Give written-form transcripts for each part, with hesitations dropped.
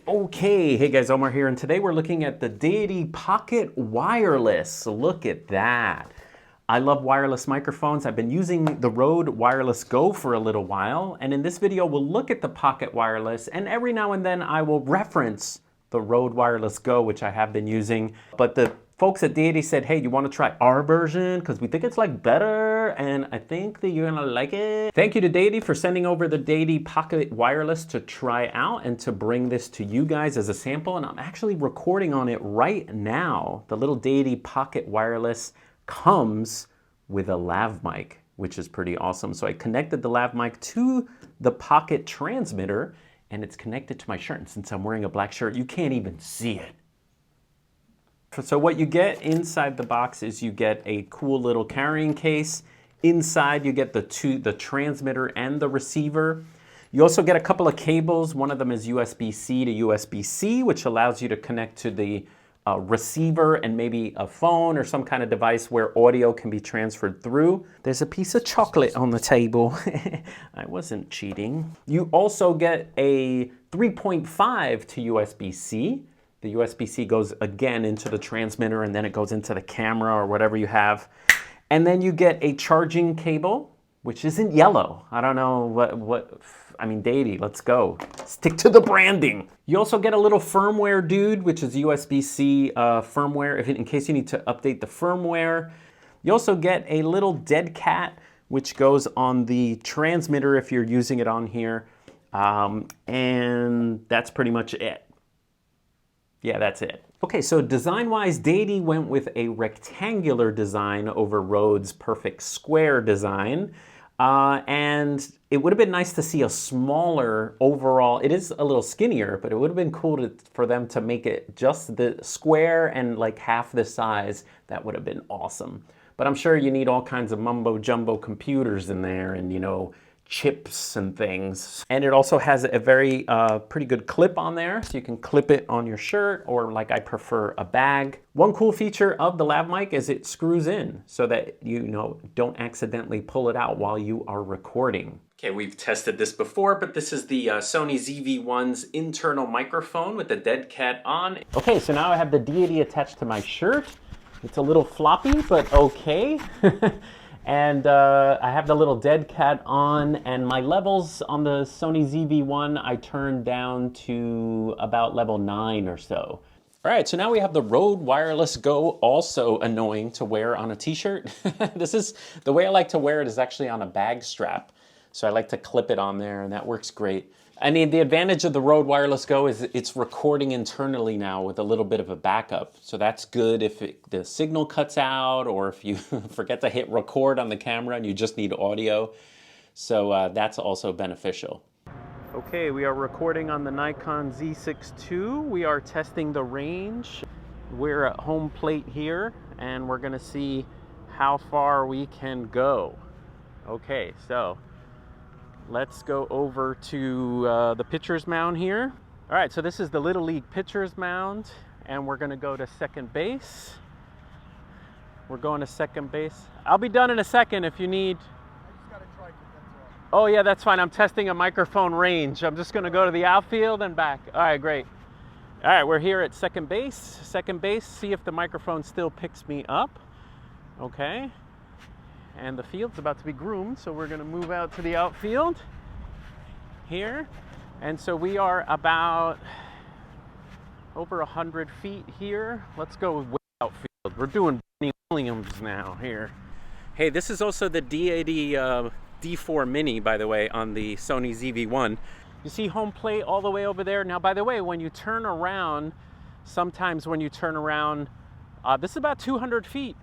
Okay, hey guys, Omar here, and today we're looking at the Deity Pocket Wireless. Look at that. I love wireless microphones. I've been using the Rode Wireless Go for a little while, and in this video we'll look at the Pocket Wireless, and every now and then I will reference the Rode Wireless Go, which I have been using. But the folks at Deity said, hey, you want to try our version? Because we think it's like better, and I think that you're gonna like it. Thank you to Deity for sending over the Deity Pocket Wireless to try out and to bring this to you guys as a sample. And I'm actually recording on it right now. The little Deity Pocket Wireless comes with a lav mic, which is pretty awesome. So I connected the lav mic to the Pocket transmitter, and it's connected to my shirt. And since I'm wearing a black shirt, you can't even see it. So what you get inside the box is you get a cool little carrying case. Inside you get the transmitter and the receiver. You also get a couple of cables. One of them is USB-C to USB-C, which allows you to connect to the receiver and maybe a phone or some kind of device where audio can be transferred through. There's a piece of chocolate on the table. I wasn't cheating. You also get a 3.5 to USB-C. The USB-C goes again into the transmitter, and then it goes into the camera or whatever you have. And then you get a charging cable, which isn't yellow. I don't know I mean, Deity, let's go. Stick to the branding. You also get a little firmware dude, which is USB-C firmware, in case you need to update the firmware. You also get a little dead cat, which goes on the transmitter if you're using it on here. And that's pretty much it. Yeah, that's it. Okay, so design-wise, Deity went with a rectangular design over Rode's perfect square design. And it would have been nice to see a smaller overall. It is a little skinnier, but it would have been cool for them to make it just the square and like half the size. That would have been awesome. But I'm sure you need all kinds of mumbo-jumbo computers in there and, you know, chips and things. And it also has a very pretty good clip on there, so you can clip it on your shirt, or like I prefer, a bag. One cool feature of the lav mic is it screws in so that you don't accidentally pull it out while you are recording. Okay, we've tested this before, but this is the Sony ZV-1's internal microphone with the dead cat on. Okay, so now I have the Deity attached to my shirt. It's a little floppy, but okay. And I have the little dead cat on, and my levels on the Sony ZV-1 I turned down to about level 9 or so. All right, so now we have the Rode Wireless Go, also annoying to wear on a t-shirt. This is, the way I like to wear it is actually on a bag strap. So I like to clip it on there, and that works great. I mean, the advantage of the Rode Wireless Go is it's recording internally now with a little bit of a backup. So that's good if the signal cuts out, or if you forget to hit record on the camera and you just need audio. So that's also beneficial. Okay, we are recording on the Nikon Z6 II. We are testing the range. We're at home plate here, and we're gonna see how far we can go. Okay, so let's go over to the pitcher's mound here. All right, so this is the Little League pitcher's mound, and we're gonna go to second base. We're going to second base. I'll be done in a second if you need. I just gotta try it, that's all. Oh yeah, that's fine. I'm testing a microphone range. I'm just gonna go to the outfield and back. All right, great. All right, we're here at second base. Second base, see if the microphone still picks me up. Okay. And the field's about to be groomed, so we're gonna move out to the outfield here. And so we are about over 100 feet here. Let's go with outfield. We're doing Benny Williams now here. Hey, this is also the Deity D4 Mini, by the way, on the Sony ZV-1. You see home plate all the way over there. Now, by the way, when you turn around, sometimes when you turn around, this is about 200 feet.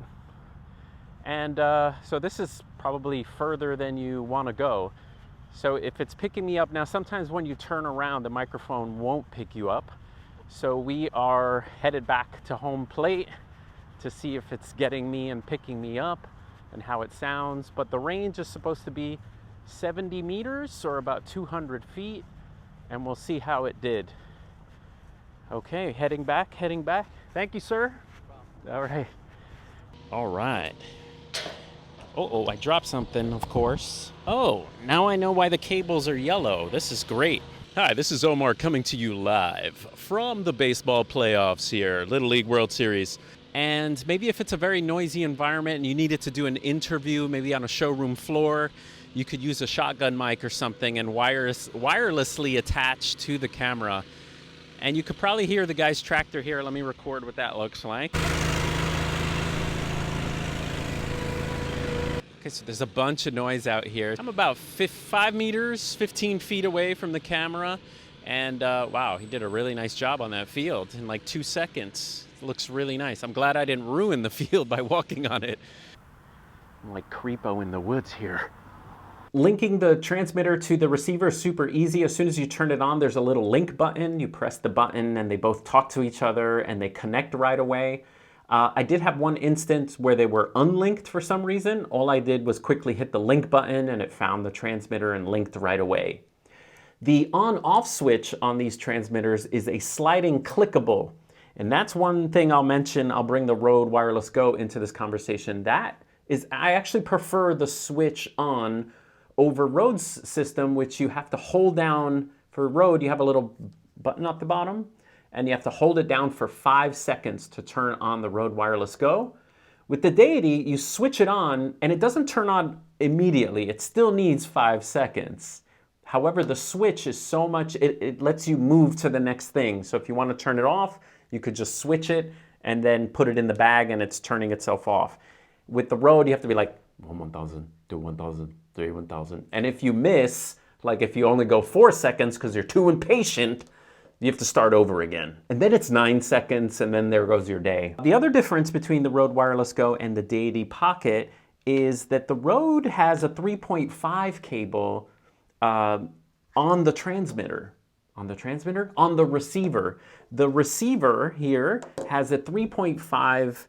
And so this is probably further than you want to go. So if it's picking me up, now sometimes when you turn around, the microphone won't pick you up. So we are headed back to home plate to see if it's getting me and picking me up and how it sounds. But the range is supposed to be 70 meters or about 200 feet, and we'll see how it did. Okay, heading back, heading back. Thank you, sir. All right. All right. Oh, I dropped something, of course. Oh, now I know why the cables are yellow. This is great. Hi, this is Omar coming to you live from the baseball playoffs here, Little League World Series. And maybe if it's a very noisy environment and you needed to do an interview, maybe on a showroom floor, you could use a shotgun mic or something and wirelessly attach to the camera. And you could probably hear the guy's tractor here. Let me record what that looks like. Okay, so there's a bunch of noise out here. I'm about 5 meters, 15 feet away from the camera. And wow, he did a really nice job on that field in like 2 seconds. It looks really nice. I'm glad I didn't ruin the field by walking on it. I'm like creepo in the woods here. Linking the transmitter to the receiver is super easy. As soon as you turn it on, there's a little link button. You press the button and they both talk to each other and they connect right away. I did have one instance where they were unlinked for some reason. All I did was quickly hit the link button and it found the transmitter and linked right away. The on-off switch on these transmitters is a sliding clickable. And that's one thing I'll mention. I'll bring the Rode Wireless Go into this conversation. That is, I actually prefer the switch on over Rode's system, which you have to hold down. For Rode, you have a little button at the bottom, and you have to hold it down for 5 seconds to turn on the Rode Wireless Go. With the Deity, you switch it on, and it doesn't turn on immediately. It still needs 5 seconds. However, the switch is so much, it lets you move to the next thing. So if you want to turn it off, you could just switch it and then put it in the bag and it's turning itself off. With the Rode, you have to be like, 1,000, 2,000, 3,000. And if you miss, like if you only go 4 seconds because you're too impatient, you have to start over again. And then it's 9 seconds and then there goes your day. The other difference between the Rode Wireless Go and the Deity Pocket is that the Rode has a 3.5 cable on the transmitter. On the transmitter? On the receiver. The receiver here has a 3.5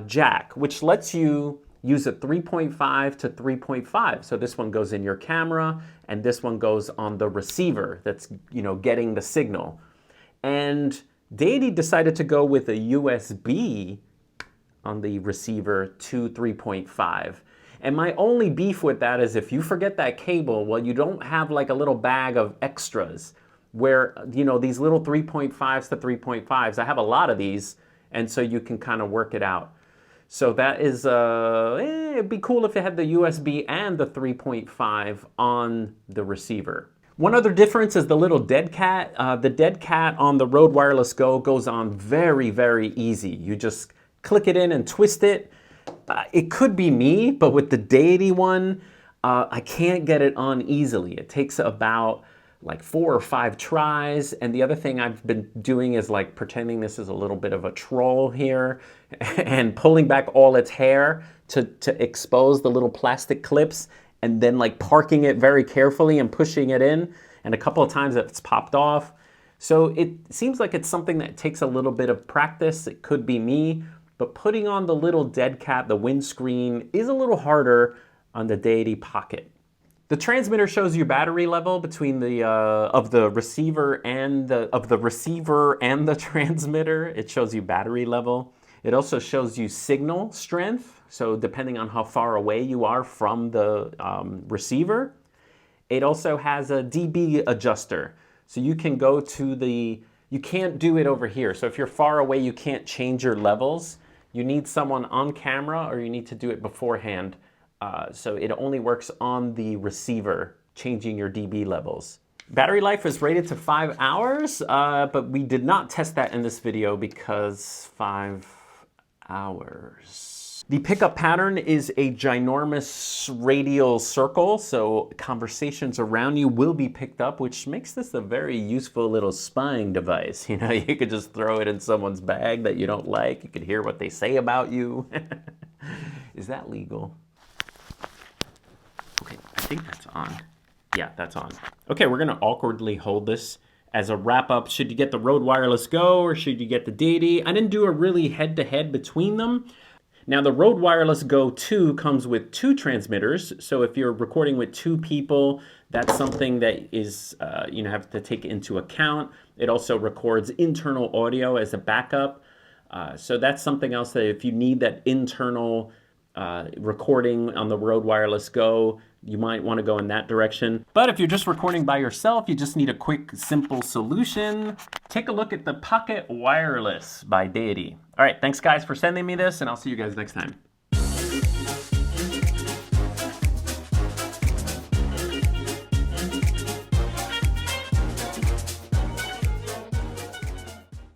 jack, which lets you use a 3.5 to 3.5. So this one goes in your camera and this one goes on the receiver that's, getting the signal. And Deity decided to go with a USB on the receiver to 3.5. And my only beef with that is if you forget that cable, well, you don't have like a little bag of extras where, these little 3.5s to 3.5s, I have a lot of these, and so you can kind of work it out. So that is, it'd be cool if it had the USB and the 3.5 on the receiver. One other difference is the little dead cat. The dead cat on the Rode Wireless Go goes on very, very easy. You just click it in and twist it. It could be me, but with the Deity one, I can't get it on easily. It takes about like 4 or 5 tries. And the other thing I've been doing is like pretending this is a little bit of a troll here and pulling back all its hair to expose the little plastic clips and then like parking it very carefully and pushing it in. And a couple of times it's popped off. So it seems like it's something that takes a little bit of practice. It could be me, but putting on the little dead cat, the windscreen, is a little harder on the Deity Pocket. The transmitter shows you battery level between the of the receiver and the transmitter. It shows you battery level. It also shows you signal strength. So depending on how far away you are from the receiver, it also has a dB adjuster. So you can go to you can't do it over here. So if you're far away, you can't change your levels. You need someone on camera or you need to do it beforehand. So it only works on the receiver, changing your dB levels. Battery life is rated to 5 hours, but we did not test that in this video because 5 hours. The pickup pattern is a ginormous radial circle, so conversations around you will be picked up, which makes this a very useful little spying device. You could just throw it in someone's bag that you don't like. You could hear what they say about you. Is that legal? Okay, I think that's on. Yeah, that's on. Okay, we're gonna awkwardly hold this as a wrap up. Should you get the Rode Wireless Go or should you get the Deity? I didn't do a really head-to-head between them. Now the Rode Wireless Go 2 comes with 2 transmitters. So if you're recording with 2 people, that's something that is, have to take into account. It also records internal audio as a backup. So that's something else that if you need that internal recording on the Rode Wireless Go, you might want to go in that direction. But if you're just recording by yourself, you just need a quick, simple solution. Take a look at the Pocket Wireless by Deity. All right, thanks guys for sending me this, and I'll see you guys next time.